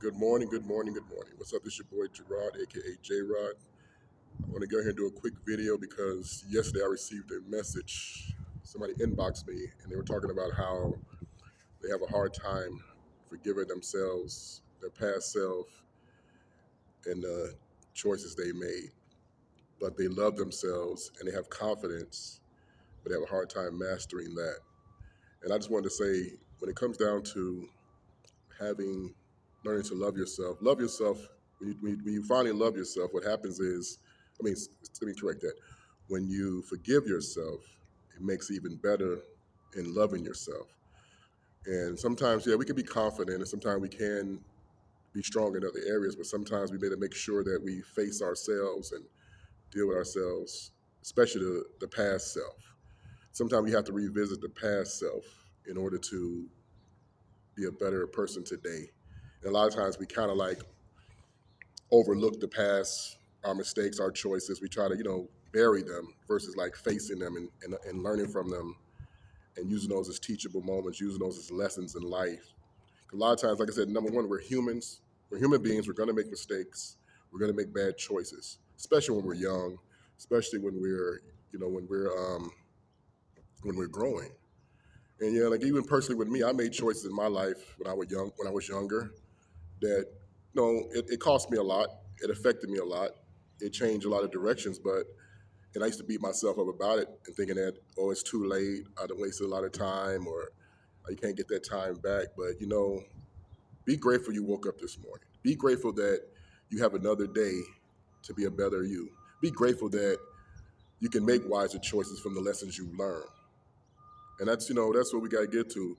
Good morning, good morning, good morning. What's up? This your boy Gerard, aka J Rod. I want to go ahead and do a quick video because yesterday I received a message. Somebody inboxed me and they were talking about how they have a hard time forgiving themselves, their past self, and the choices they made. But they love themselves and they have confidence, but they have a hard time mastering that. And I just wanted to say, when it comes down to having learning to love yourself. When you finally love yourself, what happens is, I mean, let me correct that. When you forgive yourself, it makes it even better in loving yourself. And sometimes, yeah, we can be confident, and sometimes we can be strong in other areas, but sometimes we better make sure that we face ourselves and deal with ourselves, especially the past self. Sometimes we have to revisit the past self in order to be a better person today. And a lot of times we kind of like overlook the past, our mistakes, our choices. We try to, bury them versus like facing them and learning from them and using those as teachable moments, using those as lessons in life. A lot of times, like I said, number one, we're humans. We're human beings. We're going to make mistakes. We're going to make bad choices, especially when we're young, especially when we're growing. And yeah, like even personally with me, I made choices in my life when I was younger, that it cost me a lot. It affected me a lot. It changed a lot of directions, but and I used to beat myself up about it and thinking that, oh, it's too late. I'd wasted a lot of time, or you can't get that time back. But be grateful you woke up this morning. Be grateful that you have another day to be a better you. Be grateful that you can make wiser choices from the lessons you learn. And that's what we got to get to,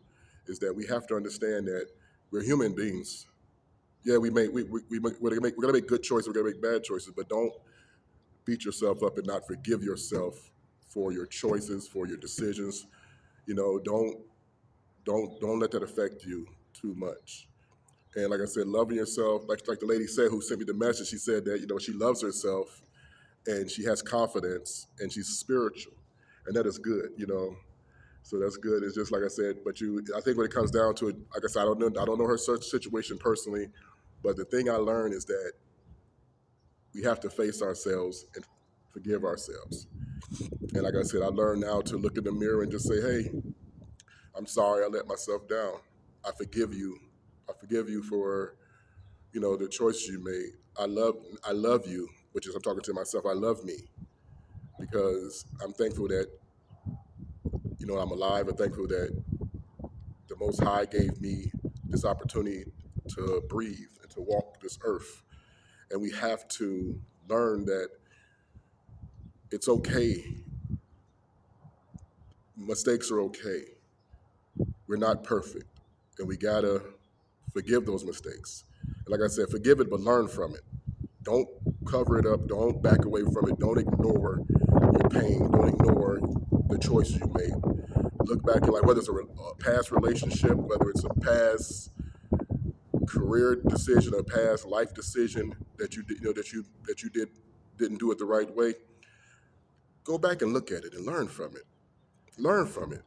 is that we have to understand that we're human beings. Yeah, we're gonna make good choices, we're gonna make bad choices, but don't beat yourself up and not forgive yourself for your choices, for your decisions. Don't let that affect you too much. And like I said, loving yourself, like the lady said who sent me the message, she said that she loves herself and she has confidence and she's spiritual, and that is good. So that's good. It's just like I said, but I think when it comes down to it, like I said, I don't know her such situation personally, but the thing I learned is that we have to face ourselves and forgive ourselves. And like I said, I learned now to look in the mirror and just say, hey, I'm sorry I let myself down. I forgive you. I forgive you for, the choices you made. I love you, which is I'm talking to myself. I love me because I'm thankful that, I'm alive. I'm thankful that the Most High gave me this opportunity to breathe and to walk this earth. And we have to learn that it's okay. Mistakes are okay. We're not perfect, and we gotta forgive those mistakes. And like I said, forgive it, but learn from it. Don't cover it up. Don't back away from it. Don't ignore your pain. Don't ignore the choices you made. Look back at, like, whether it's a past relationship, whether it's a past career decision, a past life decision that you did, didn't do it the right way. Go back and look at it and learn from it. Learn from it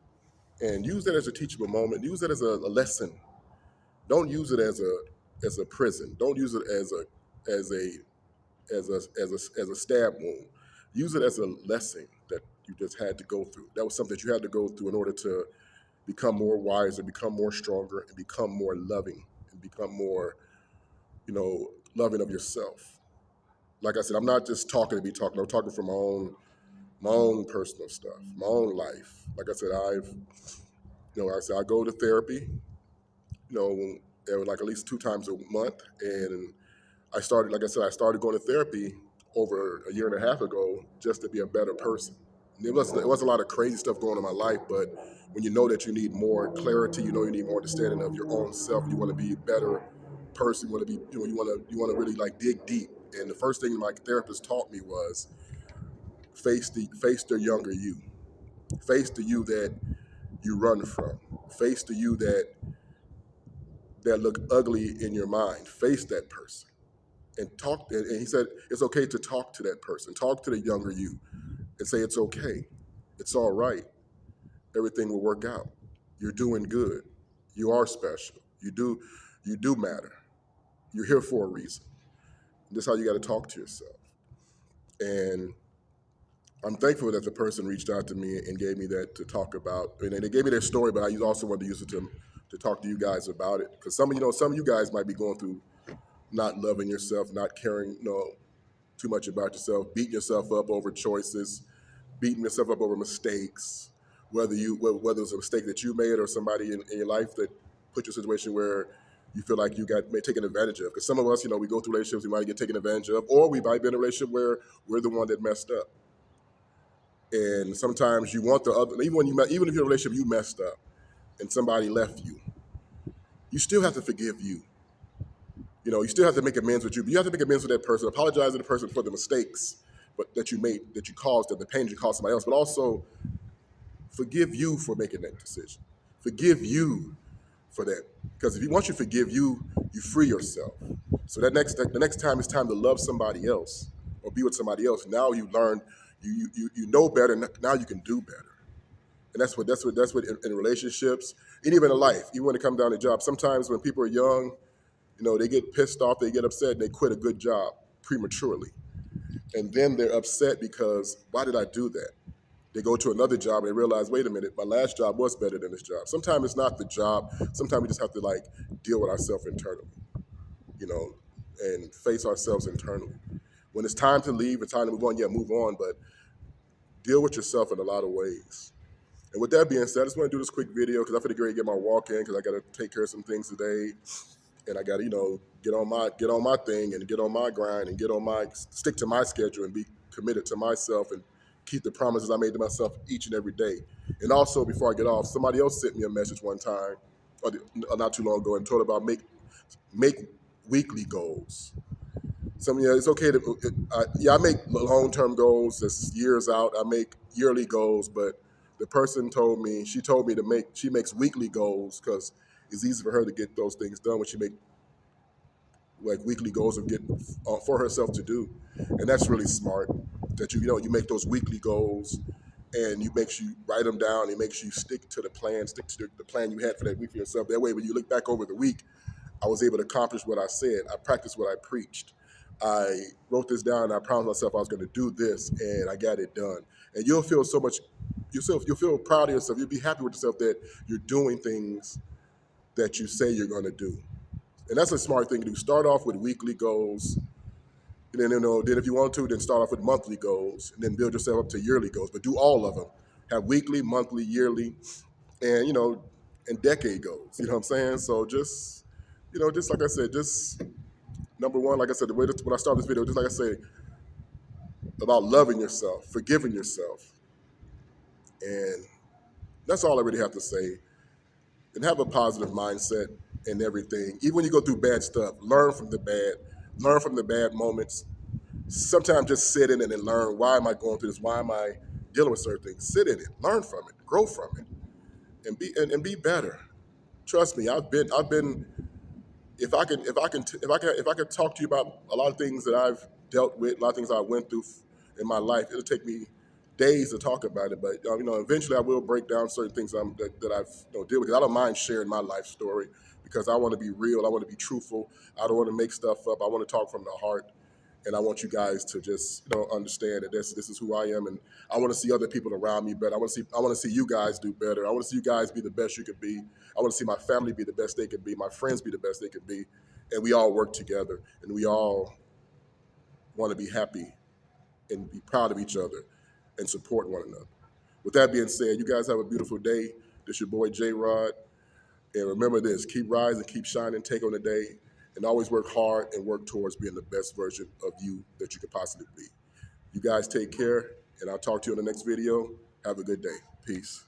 and use that as a teachable moment. Use that as a lesson. Don't use it as a prison. Don't use it as a as a stab wound. Use it as a lesson that you just had to go through. That was something that you had to go through in order to become more wiser, become more stronger, and become more loving, and become more, loving of yourself. Like I said, I'm not just talking to be talking. I'm talking from my own personal stuff, my own life. Like I said, I go to therapy, like at least 2 times a month, and like I said, I started going to therapy over a year and a half ago just to be a better person. It was a lot of crazy stuff going on in my life, but when you know that you need more clarity, you need more understanding of your own self, you want to be a better person, you want to be, you want to really like dig deep. And the first thing my therapist taught me was face the younger you, face the you that you run from, face the you that look ugly in your mind, face that person and talk. And he said it's okay to talk to that person, talk to the younger you, and say it's okay, it's all right, everything will work out. You're doing good. You are special. You do matter. you're here for a reason. This is how you got to talk to yourself. And I'm thankful that the person reached out to me and gave me that to talk about. And they gave me their story, but I also wanted to use it to talk to you guys about it. Because some of you guys might be going through not loving yourself, not caring, too much about yourself, beating yourself up over choices, beating yourself up over mistakes, whether it's a mistake that you made or somebody in your life that put you in a situation where you feel like you got taken advantage of. Because some of us, we go through relationships, we might get taken advantage of, or we might be in a relationship where we're the one that messed up. And sometimes you want the other, even if you're in a relationship you messed up and somebody left you, you still have to forgive you. You still have to make amends with you, but you have to make amends with that person, apologize to the person for the mistakes that you made, that you caused, and the pain you caused somebody else, but also forgive you for making that decision. Forgive you for that. Because once you forgive you, you free yourself. So the next time it's time to love somebody else or be with somebody else, now you learn, you know better, now you can do better. And that's what in relationships, and even in life, even when it comes down to jobs, sometimes when people are young, they get pissed off, they get upset, and they quit a good job prematurely. And then they're upset because, why did I do that? They go to another job and they realize, wait a minute, my last job was better than this job. Sometimes it's not the job. Sometimes we just have to deal with ourselves internally, and face ourselves internally. When it's time to leave, it's time to move on, yeah, move on, but deal with yourself in a lot of ways. And with that being said, I just want to do this quick video because I'm going to get my walk in because I got to take care of some things today. And I got to, get on my thing and get on my grind and stick to my schedule and be committed to myself and keep the promises I made to myself each and every day. And also, before I get off, somebody else sent me a message one time, or not too long ago, and told about make weekly goals. It's okay to, I make long-term goals that's years out. I make yearly goals, but the person she told me she makes weekly goals because it's easy for her to get those things done when she make weekly goals of get for herself to do. And that's really smart that you make those weekly goals and you write them down. It makes you stick to the plan you had for that week for yourself. That way, when you look back over the week, I was able to accomplish what I said. I practiced what I preached. I wrote this down and I promised myself I was going to do this and I got it done. And you'll feel so much, you'll feel proud of yourself. You'll be happy with yourself that you're doing things that you say you're going to do. And that's a smart thing to do. Start off with weekly goals. And then if you want to, then start off with monthly goals and then build yourself up to yearly goals. But do all of them. Have weekly, monthly, yearly, and and decade goals. You know what I'm saying? So just like I said, just number one, like I said, when I start this video, just like I say, about loving yourself, forgiving yourself. And that's all I really have to say. And have a positive mindset in everything. Even when you go through bad stuff, learn from the bad moments. Sometimes just sit in it and learn, why am I going through this? Why am I dealing with certain things? Sit in it, learn from it, grow from it, and be better. Trust me, I've been if I could talk to you about a lot of things that I've dealt with, a lot of things I went through in my life, it'll take me days to talk about it. But eventually I will break down certain things that I've dealt with. I don't mind sharing my life story because I want to be real. I want to be truthful. I don't want to make stuff up. I want to talk from the heart. And I want you guys to just understand that this is who I am, and I want to see other people around me better. I want to see you guys do better. I want to see you guys be the best you could be. I want to see my family be the best they could be, my friends be the best they could be, and we all work together, and we all want to be happy and be proud of each other and support one another. With that being said, you guys have a beautiful day. This your boy J Rod, and remember this: keep rising, keep shining, take on the day. And always work hard and work towards being the best version of you that you could possibly be. You guys take care, and I'll talk to you in the next video. Have a good day. Peace.